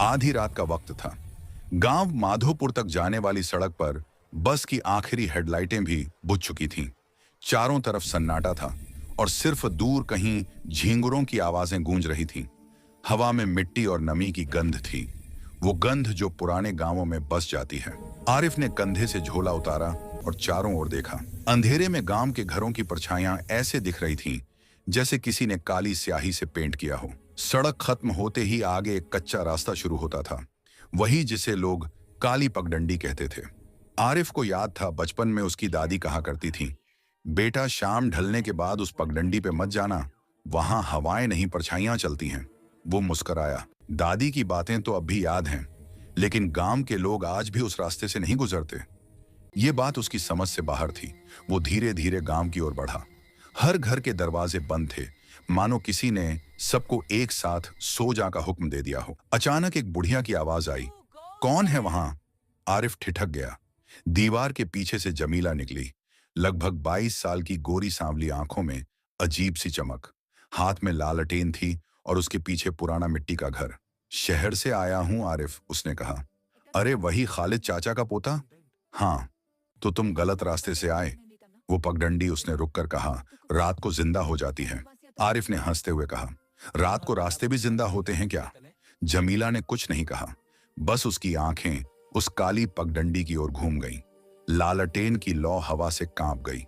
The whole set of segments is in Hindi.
आधी रात का वक्त था। गांव माधोपुर तक जाने वाली सड़क पर बस की आखिरी हेडलाइटें भी बुझ चुकी थीं। चारों तरफ सन्नाटा था और सिर्फ दूर कहीं झींगुरों की आवाजें गूंज रही थीं। हवा में मिट्टी और नमी की गंध थी, वो गंध जो पुराने गांवों में बस जाती है। आरिफ ने कंधे से झोला उतारा और चारों ओर देखा। अंधेरे में गांव के घरों की परछाइयां ऐसे दिख रही थीं जैसे किसी ने काली स्याही से पेंट किया हो। सड़क खत्म होते ही आगे एक कच्चा रास्ता शुरू होता था, वही जिसे लोग काली पगडंडी कहते थे। आरिफ को याद था बचपन में उसकी दादी कहा करती थी, बेटा शाम ढलने के बाद उस पगडंडी पे मत जाना, वहां हवाएं नहीं परछाइयां चलती हैं। वो मुस्कराया। दादी की बातें तो अब भी याद हैं, लेकिन गांव के लोग आज भी उस रास्ते से नहीं गुजरते। ये बात उसकी समझ से बाहर थी। वो धीरे धीरे गांव की ओर बढ़ा। हर घर के दरवाजे बंद थे, मानो किसी ने सबको एक साथ सो जा का हुक्म दे दिया हो। अचानक एक बुढ़िया की आवाज आई, कौन है वहां? आरिफ ठिठक गया। दीवार के पीछे से जमीला निकली। लगभग 22 साल की गोरी सांवली आंखों में अजीब सी चमक, हाथ में लालटेन थी और उसके पीछे पुराना मिट्टी का घर। शहर से आया हूं आरिफ, उसने कहा। अरे वही खालिद चाचा का पोता? हाँ, तो तुम गलत रास्ते से आए। वो पगडंडी, उसने रुककर कहा, रात को जिंदा हो जाती है। आरिफ ने हंसते हुए कहा, रात को रास्ते भी जिंदा होते हैं क्या? जमीला ने कुछ नहीं कहा, बस उसकी आंखें उस काली पगडंडी की ओर घूम गईं। लालटेन की लौ हवा से कांप गई।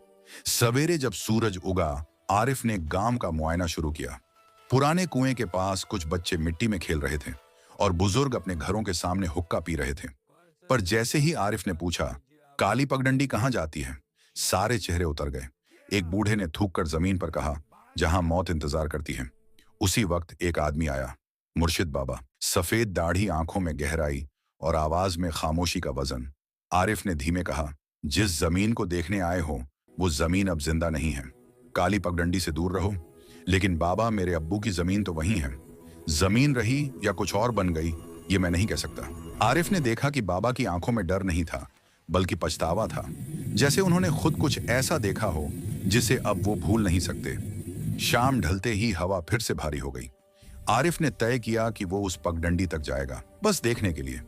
सवेरे जब सूरज उगा, आरिफ ने गांव का मुआयना शुरू किया। पुराने कुएं के पास कुछ बच्चे मिट्टी में खेल रहे थे और बुजुर्ग अपने घरों के सामने हुक्का पी रहे थे। पर जैसे ही आरिफ ने पूछा, काली पगडंडी कहां जाती है, सारे चेहरे उतर गए। एक बूढ़े ने थूक कर जमीन पर कहा, जहां मौत इंतजार करती है। उसी वक्त एक आदमी आया, मुर्शिद बाबा। सफेद दाढ़ी, आंखों में गहराई और आवाज में खामोशी का वजन। आरिफ ने धीमे कहा, जिस जमीन को देखने आए हो वो जमीन अब जिंदा नहीं है। काली पगडंडी से दूर रहो। लेकिन बाबा, मेरे अब्बू की जमीन तो वही है। जमीन रही या कुछ और बन गई, ये मैं नहीं कह सकता। आरिफ ने देखा कि बाबा की आंखों में डर नहीं था, बल्कि पछतावा था, जैसे उन्होंने खुद कुछ ऐसा देखा हो जिसे अब वो भूल नहीं सकते। शाम ढलते ही हवा फिर से भारी हो गई। आरिफ ने तय किया कि वो उस पगडंडी तक जाएगा, बस देखने के लिए।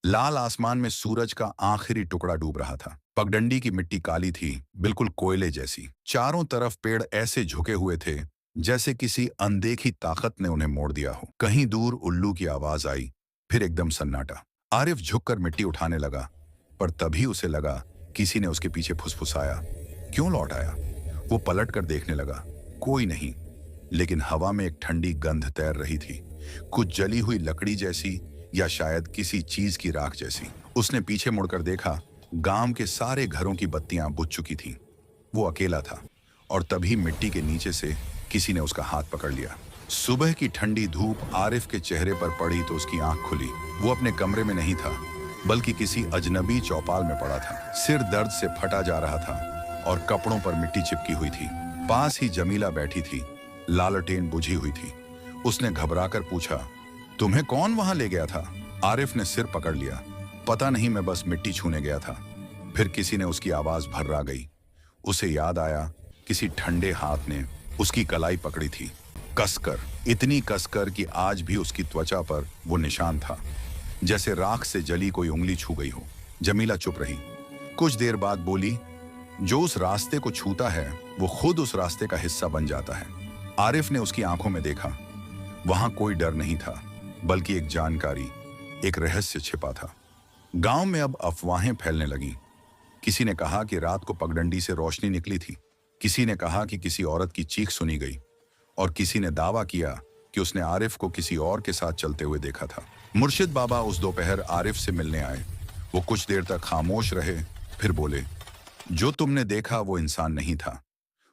लाल आसमान में सूरज का आखिरी टुकड़ा डूब रहा था। पगडंडी की मिट्टी काली थी, बिल्कुल कोयले जैसी। चारों तरफ पेड़ ऐसे झुके हुए थे जैसे किसी अनदेखी ताकत ने उन्हें मोड़ दिया हो। कहीं दूर उल्लू की आवाज आई, फिर एकदम सन्नाटा। आरिफ झुककर मिट्टी उठाने लगा, पर तभी उसे लगा किसी ने उसके पीछे फुसफुसाया। क्यों लौट आया? वो पलट कर देखने लगा, कोई नहीं, लेकिन हवा में एक ठंडी गंध तैर रही थी, कुछ जली हुई लकड़ी जैसी या शायद किसी चीज की राख जैसी। उसने पीछे मुड़कर देखा, गांव के सारे घरों की बत्तियां बुझ चुकी थीं। वो अकेला था और तभी मिट्टी के नीचे से किसी ने उसका हाथ पकड़ लिया। सुबह की ठंडी धूप आरिफ के चेहरे पर पड़ी तो उसकी आंख खुली। वो अपने कमरे में नहीं था, बल्कि किसी अजनबी चौपाल में पड़ा था। सिर दर्द से फटा जा रहा था और कपड़ों पर मिट्टी चिपकी हुई थी। पास ही जमीला बैठी थी, लालटेन बुझी हुई थी। उसने घबराकर पूछा, तुम्हें कौन वहां ले गया था? आरिफ ने सिर पकड़ लिया, पता नहीं, मैं बस मिट्टी छूने गया था। फिर किसी ने उसकी आवाज भर्रा गई। उसे याद आया, किसी ठंडे हाथ ने उसकी कलाई पकड़ी थी, कसकर, इतनी कसकर कि आज भी उसकी त्वचा पर वो निशान था, जैसे राख से जली कोई उंगली छू गई हो। जमीला चुप रही। कुछ देर बाद बोली, जो उस रास्ते को छूता है वो खुद उस रास्ते का हिस्सा बन जाता है। आरिफ ने उसकी आंखों में देखा, वहां कोई डर नहीं था, बल्कि एक जानकारी, एक रहस्य छिपा था। गांव में अब अफवाहें फैलने लगीं। किसी ने कहा कि रात को पगडंडी से रोशनी निकली थी, किसी ने कहा कि किसी औरत की चीख सुनी गई, और किसी ने दावा किया कि उसने आरिफ को किसी और के साथ चलते हुए देखा था। मुर्शिद बाबा उस दोपहर आरिफ से मिलने आए। वो कुछ देर तक खामोश रहे, फिर बोले, जो तुमने देखा वो इंसान नहीं था,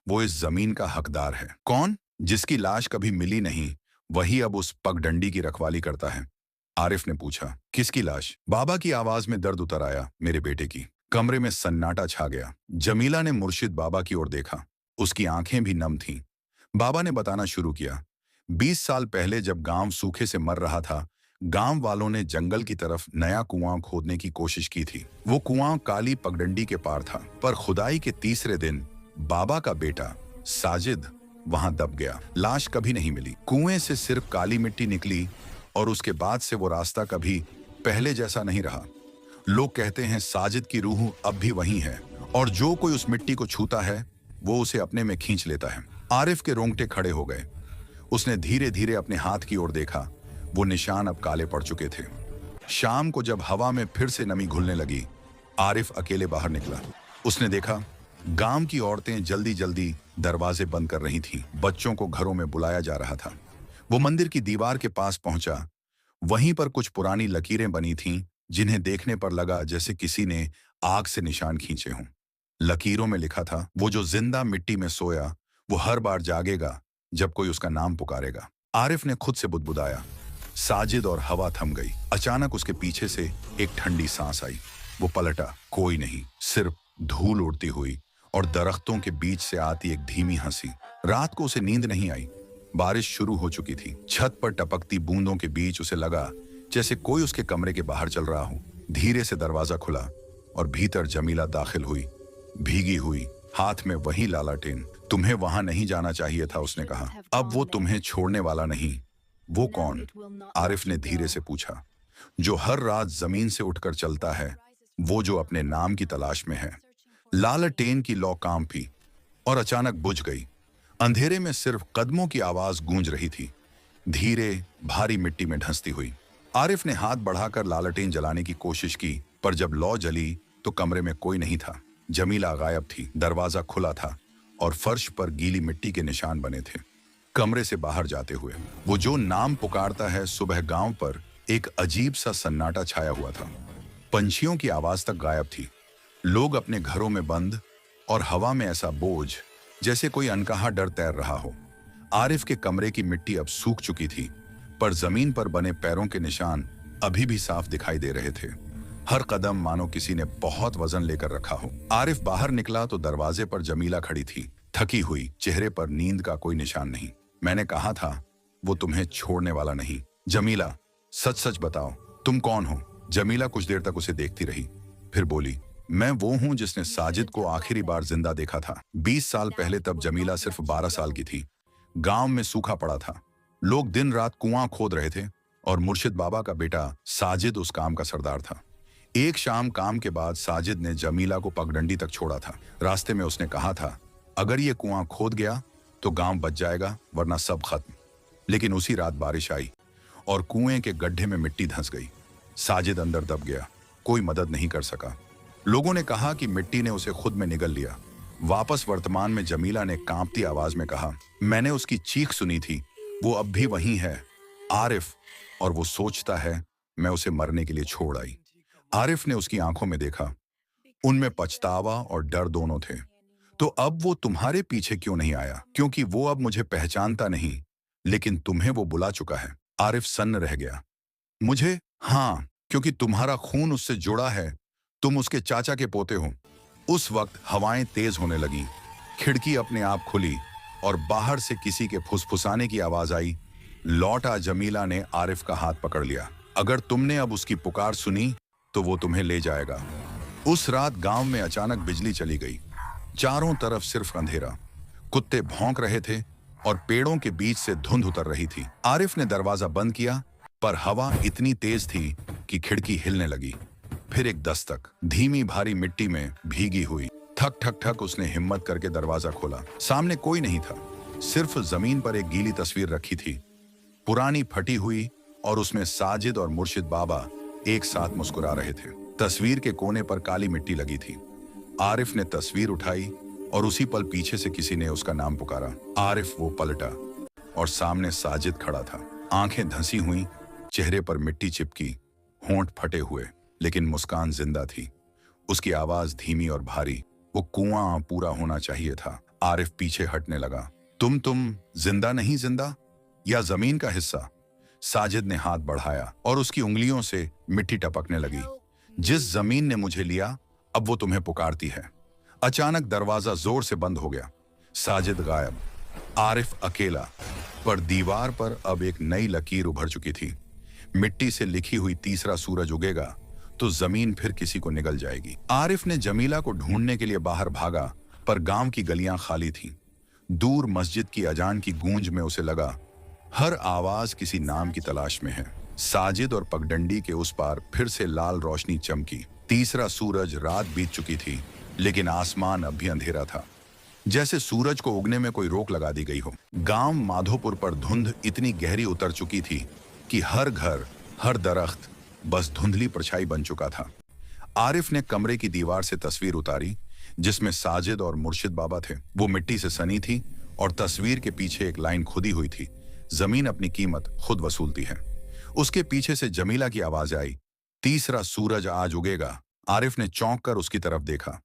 वो इस जमीन का हकदार है। कौन? जिसकी लाश कभी मिली नहीं, वही अब उस पगडंडी की रखवाली करता है। आरिफ ने पूछा, किसकी लाश? बाबा की आवाज में दर्द उतर आया, मेरे बेटे की। कमरे में सन्नाटा छा गया। जमीला ने मुर्शिद बाबा की ओर देखा, उसकी आंखें भी नम थीं। बाबा ने बताना शुरू किया, 20 साल पहले जब गांव सूखे से मर रहा था, गांव वालों ने जंगल की तरफ नया कुआं खोदने की कोशिश की थी। वो कुआं काली पगडंडी के पार था, पर खुदाई के तीसरे दिन बाबा का बेटा साजिद वहां दब गया। लाश कभी नहीं मिली। कुएं से सिर्फ काली मिट्टी निकली और उसके बाद से वो रास्ता कभी पहले जैसा नहीं रहा। लोग कहते हैं साजिद की रूह अब भी वही है और जो कोई उस मिट्टी को छूता है वो उसे अपने में खींच लेता है। आरिफ के रोंगटे खड़े हो गए। उसने धीरे धीरे अपने हाथ की ओर देखा। वो निशान अब काले पड़ चुके थे। शाम को जब हवा में फिर से नमी घुलने लगी, आरिफ अकेले बाहर निकला। उसने देखा गांव की औरतें जल्दी जल्दी दरवाजे बंद कर रही थीं। बच्चों को घरों में बुलाया जा रहा था। वो मंदिर की दीवार के पास पहुंचा। वहीं पर कुछ पुरानी लकीरें बनी थीं, जिन्हें देखने पर लगा जैसे किसी ने आग से निशान खींचे हों। लकीरों में लिखा था, वो जो जिंदा मिट्टी में सोया वो हर बार जागेगा जब कोई उसका नाम पुकारेगा। आरिफ ने खुद से बुदबुदाया। साजिद और हवा थम गई। अचानक उसके पीछे से एक ठंडी सांस आई। वो पलटा, कोई नहीं, सिर्फ धूल उड़ती हुई और दरख्तों के बीच से आती एक धीमी हंसी। रात को उसे नींद नहीं आई। बारिश शुरू हो चुकी थी। छत पर टपकती बूंदों के बीच उसे लगा जैसे कोई उसके कमरे के बाहर चल रहा हो। धीरे से दरवाजा खुला और भीतर जमीला दाखिल हुई, भीगी हुई, हाथ में वही लालाटेन। तुम्हें वहां नहीं जाना चाहिए था, उसने कहा। अब वो तुम्हें छोड़ने वाला नहीं। वो कौन? आरिफ ने धीरे से पूछा। जो हर रात जमीन से उठकर चलता है, वो जो अपने नाम की तलाश में है। लालटेन की लौ कांप पी और अचानक बुझ गई। अंधेरे में सिर्फ कदमों की आवाज गूंज रही थी, धीरे भारी मिट्टी में ढंसती हुई। आरिफ ने हाथ बढ़ाकर लालटेन जलाने की कोशिश की, पर जब लौ जली तो कमरे में कोई नहीं था। जमीला गायब थी। दरवाजा खुला था और फर्श पर गीली मिट्टी के निशान बने थे। कमरे से बाहर जाते हुए वो जो नाम पुकारता है, सुबह गांव पर एक अजीब सा सन्नाटा छाया हुआ था। पंछियों की आवाज तक गायब थी। लोग अपने घरों में बंद और हवा में ऐसा बोझ जैसे कोई अनकहा डर तैर रहा हो। आरिफ के कमरे की मिट्टी अब सूख चुकी थी, पर जमीन पर बने पैरों के निशान अभी भी साफ दिखाई दे रहे थे। हर कदम मानो किसी ने बहुत वजन लेकर रखा हो। आरिफ बाहर निकला तो दरवाजे पर जमीला खड़ी थी, थकी हुई, चेहरे पर नींद का कोई निशान नहीं। मैंने कहा था वो तुम्हें छोड़ने वाला नहीं। जमीला, सच सच बताओ, तुम कौन हो? जमीला कुछ देर तक उसे देखती रही, फिर बोली, मैं वो हूं जिसने साजिद को आखिरी बार जिंदा देखा था 20 साल पहले। तब जमीला सिर्फ 12 साल की थी। गांव में सूखा पड़ा था। लोग दिन रात कुआं खोद रहे थे और मुर्शिद बाबा का बेटा साजिद उस काम का सरदार था। एक शाम काम के बाद साजिद ने जमीला को पगडंडी तक छोड़ा था। रास्ते में उसने कहा था, अगर ये कुआं खोद गया तो गांव बच जाएगा, वरना सब खत्म। लेकिन उसी रात बारिश आई और कुएं के गड्ढे में मिट्टी धंस गई। साजिद अंदर दब गया। कोई मदद नहीं कर सका। लोगों ने कहा कि मिट्टी ने उसे खुद में निगल लिया। वापस वर्तमान में जमीला ने कांपती आवाज में कहा, मैंने उसकी चीख सुनी थी, वो अब भी वहीं है, आरिफ, और वो सोचता है मैं उसे मरने के लिए छोड़ आई। आरिफ ने उसकी आंखों में देखा। उनमें पछतावा और डर दोनों थे। तो अब वो तुम्हारे पीछे क्यों नहीं आया? क्योंकि वो अब मुझे पहचानता नहीं, लेकिन तुम्हें वो बुला चुका है। आरिफ सन्न रह गया। मुझे? हाँ, क्योंकि तुम्हारा खून उससे जुड़ा है। तुम उसके चाचा के पोते हो। उस वक्त हवाएं तेज होने लगी। खिड़की अपने आप खुली और बाहर से किसी के फुसफुसाने की आवाज आई। लौटा जमीला ने आरिफ का हाथ पकड़ लिया। अगर तुमने अब उसकी पुकार सुनी तो वो तुम्हें ले जाएगा। उस रात गांव में अचानक बिजली चली गई। चारों तरफ सिर्फ अंधेरा। कुत्ते भौंक रहे थे और पेड़ों के बीच से धुंध उतर रही थी। आरिफ ने दरवाजा बंद किया, पर हवा इतनी तेज थी कि खिड़की हिलने लगी। फिर एक दस्तक, धीमी भारी मिट्टी में भीगी हुई। ठक ठक ठक उसने हिम्मत करके दरवाजा खोला। सामने कोई नहीं था, सिर्फ जमीन पर एक गीली तस्वीर रखी थी, पुरानी, फटी हुई, और उसमें साजिद और मुर्शिद बाबा एक साथ मुस्कुरा रहे थे। तस्वीर के कोने पर काली मिट्टी लगी थी। आरिफ ने तस्वीर उठाई और उसी पल पीछे से किसी ने उसका नाम पुकारा। आरिफ वो पलटा और सामने साजिद खड़ा था। आंखें धंसी हुई, चेहरे पर मिट्टी चिपकी, होंठ फटे हुए, लेकिन मुस्कान जिंदा थी। उसकी आवाज धीमी और भारी, वो कुआं पूरा होना चाहिए था। आरिफ पीछे हटने लगा। तुम जिंदा नहीं जिंदा, या जमीन का हिस्सा? साजिद ने हाथ बढ़ाया और उसकी उंगलियों से मिट्टी टपकने लगी। जिस जमीन ने मुझे लिया, अब वो तुम्हें पुकारती है। अचानक दरवाजा जोर से बंद हो गया। साजिद गायब, आरिफ अकेला, पर दीवार पर अब एक नई लकीर उभर चुकी थी। मिट्टी से लिखी हुई, तीसरा सूरज उगेगा तो जमीन फिर किसी को निगल जाएगी। आरिफ ने जमीला को ढूंढने के लिए बाहर भागा, पर गांव की गलियां खाली थीं। दूर मस्जिद की अजान की गूंज में उसे लगा हर आवाज किसी नाम की तलाश में है। साजिद और पगडंडी के उस पार फिर से लाल रोशनी चमकी। तीसरा सूरज, रात बीत चुकी थी लेकिन आसमान अब भी अंधेरा था, जैसे सूरज को उगने में कोई रोक लगा दी गई हो। गांव माधोपुर पर धुंध इतनी गहरी उतर चुकी थी कि हर घर, हर दरख्त बस धुंधली परछाई बन चुका था। आरिफ ने कमरे की दीवार से तस्वीर उतारी जिसमें साजिद और मुर्शिद बाबा थे। वो मिट्टी से सनी थी और तस्वीर के पीछे एक लाइन खुदी हुई थी, जमीन अपनी कीमत खुद वसूलती है। उसके पीछे से जमीला की आवाज आई, तीसरा सूरज आज उगेगा। आरिफ ने चौंक कर उसकी तरफ देखा।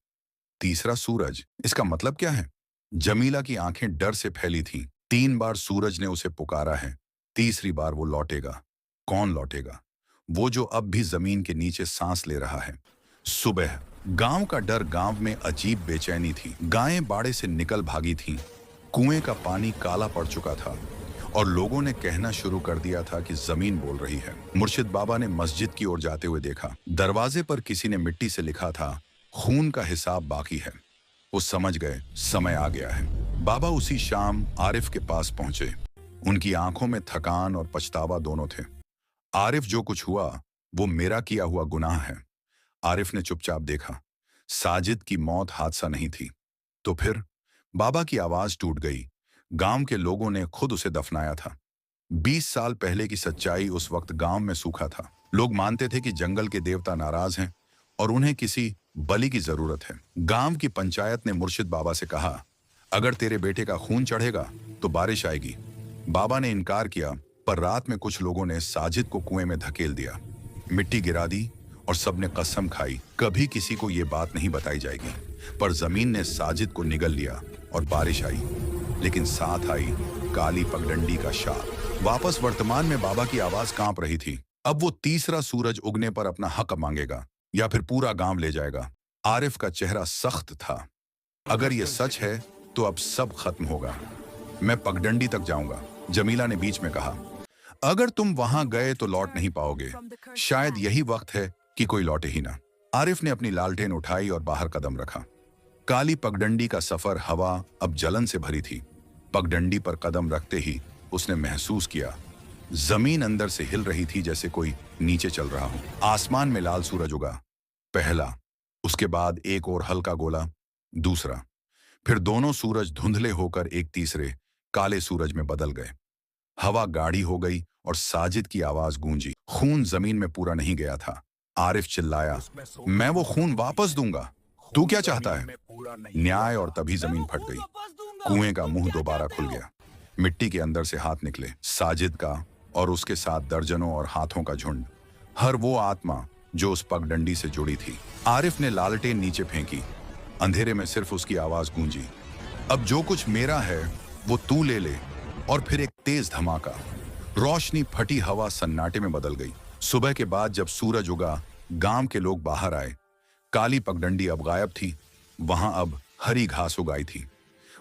तीसरा सूरज, इसका मतलब क्या है? जमीला की आंखें डर से फैली थीं। 3 बार सूरज ने उसे पुकारा है, तीसरी बार वो लौटेगा। कौन लौटेगा? वो जो अब भी जमीन के नीचे सांस ले रहा है। सुबह गांव का डर, गांव में अजीब बेचैनी थी। गायें बाड़े से निकल भागी थीं, कुएं का पानी काला पड़ चुका था और लोगों ने कहना शुरू कर दिया था कि जमीन बोल रही है। मुर्शिद बाबा ने मस्जिद की ओर जाते हुए देखा। दरवाजे पर किसी ने मिट्टी से लिखा था, खून का हिसाब बाकी है। वो समझ गए समय आ गया है। बाबा उसी शाम आरिफ के पास पहुंचे। उनकी आंखों में थकान और पछतावा दोनों थे। आरिफ, जो कुछ हुआ वो मेरा किया हुआ गुनाह है। आरिफ ने चुपचाप देखा। साजिद की मौत हादसा नहीं थी। तो फिर? बाबा की आवाज टूट गई। गांव के लोगों ने खुद उसे दफनाया था। 20 साल पहले की सच्चाई उस वक्त गांव में सूखा था। लोग मानते थे कि जंगल के देवता नाराज हैं और उन्हें किसी बलि की जरूरत है। गांव की पंचायत ने मुर्शिद बाबा से कहा, अगर तेरे बेटे का खून चढ़ेगा तो बारिश आएगी। बाबा ने इनकार किया, पर रात में कुछ लोगों ने साजिद को कुएं में धकेल दिया, मिट्टी गिरा दी और सबने कसम खाई कभी किसी को ये बात नहीं बताई जाएगी। पर जमीन ने साजिद को निगल लिया और बारिश आई, लेकिन साथ आई काली पगडंडी का शाप। वापस वर्तमान में बाबा की आवाज कांप रही थी। अब वो तीसरा सूरज उगने पर अपना हक मांगेगा या फिर पूरा गांव ले जाएगा। आरिफ का चेहरा सख्त था। अगर ये सच है तो अब सब खत्म होगा। मैं पगडंडी तक जाऊंगा, जमीला ने बीच में कहा। अगर तुम वहां गए तो लौट नहीं पाओगे। शायद यही वक्त है कि कोई लौटे ही ना। आरिफ ने अपनी लालटेन उठाई और बाहर कदम रखा। काली पगडंडी का सफर, हवा अब जलन से भरी थी। पगडंडी पर कदम रखते ही उसने महसूस किया जमीन अंदर से हिल रही थी, जैसे कोई नीचे चल रहा हो। आसमान में लाल सूरज उगा, पहला, उसके बाद एक और हल्का गोला, दूसरा, फिर दोनों सूरज धुंधले होकर एक तीसरे काले सूरज में बदल गए। हवा गाढ़ी हो गई और साजिद की आवाज गूंजी, खून जमीन में पूरा नहीं गया था। आरिफ चिल्लाया, मैं वो खून वापस दूंगा। तू क्या चाहता है? न्याय। और तभी जमीन फट गई। कुएं का मुंह दोबारा खुल गया। मिट्टी के अंदर से हाथ निकले, साजिद का और उसके साथ दर्जनों और हाथों का झुंड। हर वो आत्मा जो उस पगडंडी से जुड़ी थी। आरिफ ने लालटेन नीचे फेंकी। अंधेरे में सिर्फ उसकी आवाज गूंजी, अब जो कुछ मेरा है वो तू ले ले। और फिर एक तेज धमाका, रोशनी फटी, हवा सन्नाटे में बदल गई। सुबह के बाद जब सूरज उगा, गांव के लोग बाहर आए। काली पगडंडी अब गायब थी, वहां अब हरी घास उगाई थी।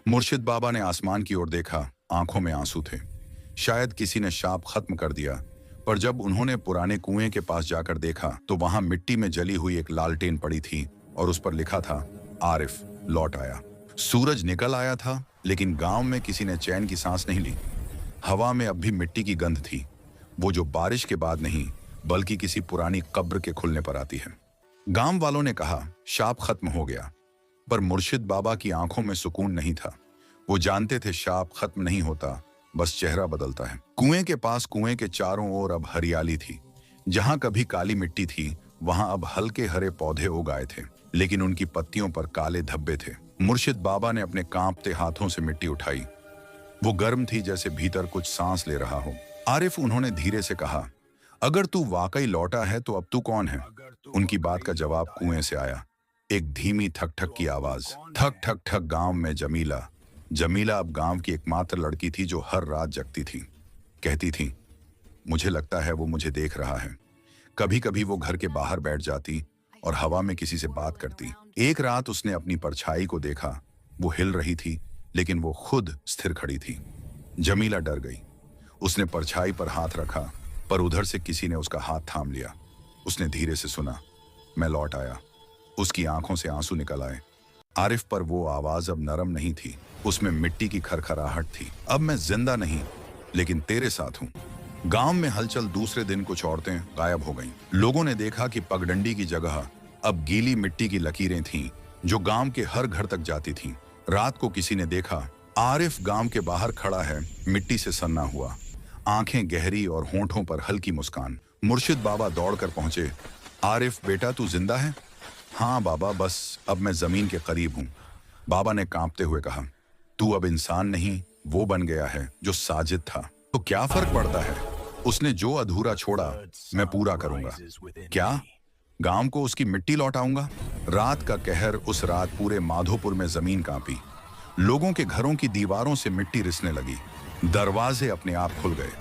मुर्शिद बाबा ने आसमान की ओर देखा, आंखों में आंसू थे। शायद किसी ने शाप खत्म कर दिया। पर जब उन्होंने पुराने कुएं के पास जाकर देखा तो वहां मिट्टी में जली हुई एक लालटेन पड़ी थी और उस पर लिखा था, आरिफ लौट आया। सूरज निकल आया था, लेकिन गांव में किसी ने चैन की सांस नहीं ली। हवा में अब भी मिट्टी की गंध थी, वो जो बारिश के बाद नहीं बल्कि किसी पुरानी कब्र के खुलने पर आती है। गांव वालों ने कहा, शाप खत्म हो गया। पर मुर्शिद बाबा की आंखों में सुकून नहीं था। वो जानते थे शाप खत्म नहीं होता, बस चेहरा बदलता है। कुएं के पास, कुएं के चारों ओर अब हरियाली थी। जहां कभी काली मिट्टी थी वहां अब हल्के हरे पौधे उग आए थे, लेकिन उनकी पत्तियों पर काले धब्बे थे। मुर्शिद बाबा ने अपने कांपते हाथों से मिट्टी उठाई। वो गर्म थी, जैसे भीतर कुछ सांस ले रहा हो। आरिफ, उन्होंने धीरे से कहा, अगर तू वाकई लौटा है तो अब तू कौन है? उनकी बात का जवाब कुएं से आया, एक धीमी ठक ठक की आवाज। ठक ठक ठक। गांव में जमीला। जमीला अब गांव की एकमात्र लड़की थी जो हर रात जगती थी। कहती थी, मुझे लगता है वो मुझे देख रहा है। कभी कभी वो घर के बाहर बैठ जाती और हवा में किसी से बात करती। एक रात उसने अपनी परछाई को देखा, वो हिल रही थी लेकिन वो खुद स्थिर खड़ी थी। जमीला डर गई। उसने परछाई पर हाथ रखा, पर उधर से किसी ने उसका हाथ थाम लिया। उसने धीरे से सुना, मैं लौट आया। उसकी आंखों से आंसू निकल आए। आरिफ, पर वो आवाज अब नरम नहीं थी, उसमें मिट्टी की खरखराहट थी। अब मैं जिंदा नहीं, लेकिन तेरे साथ हूं। गांव में हलचल दूसरे दिन कुछ औरतें गायब हो गईं। लोगों ने देखा कि पगडंडी की जगह अब गीली मिट्टी की लकीरें थीं, जो गांव के हर घर तक जाती थीं। रात को किसी ने देखा, आरिफ गांव के बाहर खड़ा है, मिट्टी से सन्ना हुआ, आंखें गहरी और होंठों पर हल्की मुस्कान। मुर्शिद बाबा दौड़कर पहुंचे। आरिफ बेटा, तू जिंदा है? हाँ बाबा, बस अब मैं जमीन के करीब हूँ। बाबा ने कांपते हुए कहा, तू अब इंसान नहीं, वो बन गया है जो साजिद था। तो क्या फर्क पड़ता है? उसने जो अधूरा छोड़ा मैं पूरा करूंगा। क्या? गांव को उसकी मिट्टी लौटाऊंगा? रात का कहर उस रात पूरे माधोपुर में जमीन कांपी। लोगों के घरों की दीवारों से मिट्टी रिसने लगी, दरवाजे अपने आप खुल गए।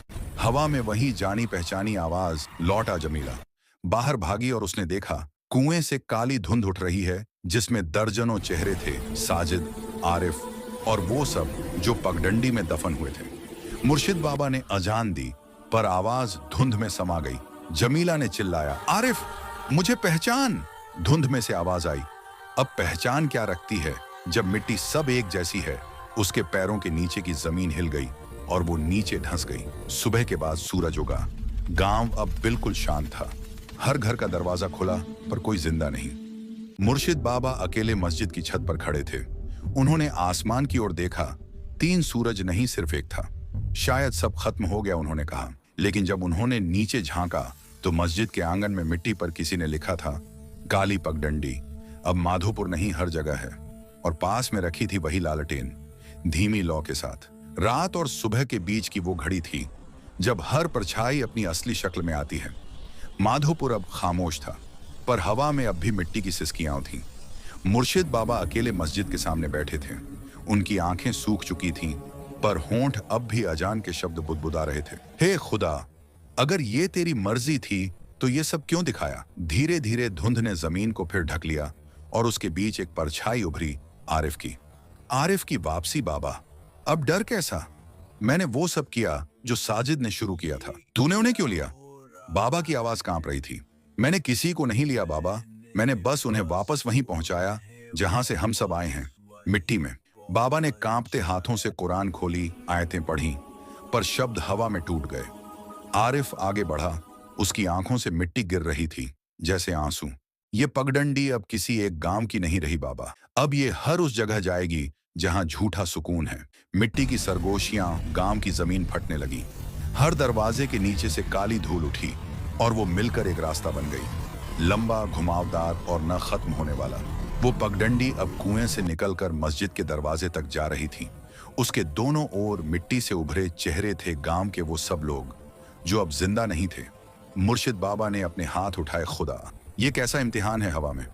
हवा में वही जानी पहचानी आवाज, लौटा जमीला। बाहर भागी और उसने देखा, कुएं से काली धुंध उठ रही है जिसमें दर्जनों चेहरे थे, साजिद, आरिफ और वो सब जो पगडंडी में दफन हुए थे। मुर्शिद बाबा ने अजान दी, पर आवाज धुंध में समा गई। जमीला ने चिल्लाया, आरिफ मुझे पहचान। धुंध में से आवाज आई, अब पहचान क्या रखती है जब मिट्टी सब एक जैसी है। उसके पैरों के नीचे की जमीन हिल गई और वो नीचे धंस गई। सुबह के बाद सूरज उगा। गांव अब बिल्कुल शांत था। हर घर का दरवाजा खुला, पर कोई जिंदा नहीं। मुर्शिद बाबा अकेले मस्जिद की छत पर खड़े थे। उन्होंने आसमान की ओर देखा। 3 सूरज नहीं, सिर्फ एक था। शायद सब खत्म हो गया, उन्होंने कहा। लेकिन जब उन्होंने नीचे झांका तो मस्जिद के आंगन में मिट्टी पर किसी ने लिखा था, काली पगडंडी अब माधोपुर नहीं, हर जगह है। और पास में रखी थी वही लालटेन, धीमी लौ के साथ। रात और सुबह के बीच की वो घड़ी थी जब हर परछाई अपनी असली शक्ल में आती है। माधोपुर अब खामोश था, पर हवा में अब भी मिट्टी की सिसकियां थीं। मुर्शिद बाबा अकेले मस्जिद के सामने बैठे थे। उनकी आंखें सूख चुकी थीं, पर होंठ अब भी अजान के शब्द बुदबुदा रहे थे। हे खुदा, अगर ये तेरी मर्जी थी तो ये सब क्यों दिखाया? धीरे धीरे धुंध ने जमीन को फिर ढक लिया और उसके बीच एक परछाई उभरी, आरिफ की। आरिफ की वापसी बाबा। अब डर कैसा? मैंने वो सब किया जो साजिद ने शुरू किया था। तूने उन्हें क्यों लिया? बाबा की आवाज कांप रही थी। मैंने किसी को नहीं लिया बाबा, मैंने बस उन्हें वापस वहीं पहुंचाया जहां से हम सब आए हैं, मिट्टी में। बाबा ने कांपते हाथों से कुरान खोली, आयतें पढ़ी, पर शब्द हवा में टूट गए। आरिफ आगे बढ़ा। उसकी आंखों से मिट्टी गिर रही थी, जैसे आंसू। ये पगडंडी अब किसी एक गांव की नहीं रही बाबा। अब ये हर उस जगह जाएगी जहां झूठा सुकून है। मिट्टी की सरगोशियां गांव की जमीन फटने लगी। हर दरवाजे के नीचे से काली धूल उठी और वो मिलकर एक रास्ता बन गई, लंबा, घुमावदार और न खत्म होने वाला। वो पगडंडी अब कुएं से निकलकर मस्जिद के दरवाजे तक जा रही थी। उसके दोनों ओर मिट्टी से उभरे चेहरे थे, गांव के वो सब लोग जो अब जिंदा नहीं थे। मुर्शिद बाबा ने अपने हाथ उठाए, खुदा ये कैसा इम्तिहान है हवा में?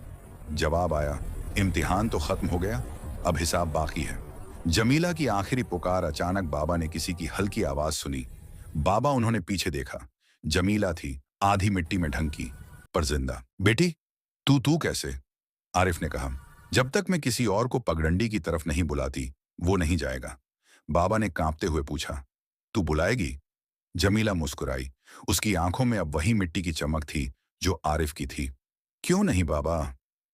जवाब आया, इम्तिहान तो खत्म हो गया, अब हिसाब बाकी है। जमीला की आखिरी पुकार। अचानक बाबा ने किसी की हल्की आवाज सुनी। बाबा उन्होंने पीछे देखा। जमीला थी, आधी मिट्टी में ढंकी, पर जिंदा। बेटी, तू कैसे? आरिफ ने कहा, जब तक मैं किसी और को पगडंडी की तरफ नहीं बुलाती, वो नहीं जाएगा। बाबा ने कांपते हुए पूछा, तू बुलाएगी? जमीला मुस्कुराई। उसकी आंखों में अब वही मिट्टी की चमक थी जो आरिफ की थी। क्यों नहीं बाबा,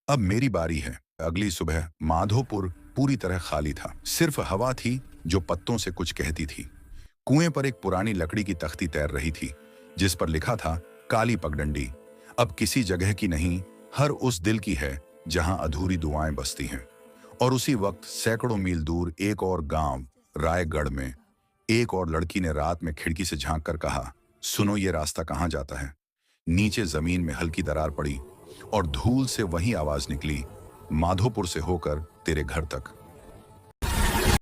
अब मेरी बारी है। अगली सुबह माधोपुर पूरी तरह खाली था। सिर्फ हवा थी जो पत्तों से कुछ कहती थी। कुएं पर एक पुरानी लकड़ी की तख्ती तैर रही थी, जिस पर लिखा था, काली पगडंडी अब किसी जगह की नहीं, हर उस दिल की है जहां अधूरी दुआएं बसती हैं। और उसी वक्त सैकड़ों मील दूर एक और गांव, रायगढ़ में, एक और लड़की ने रात में खिड़की से झांक कर कहा, सुनो ये रास्ता कहां जाता है? नीचे जमीन में हल्की दरार पड़ी और धूल से वही आवाज निकली, माधोपुर से होकर तेरे घर तक।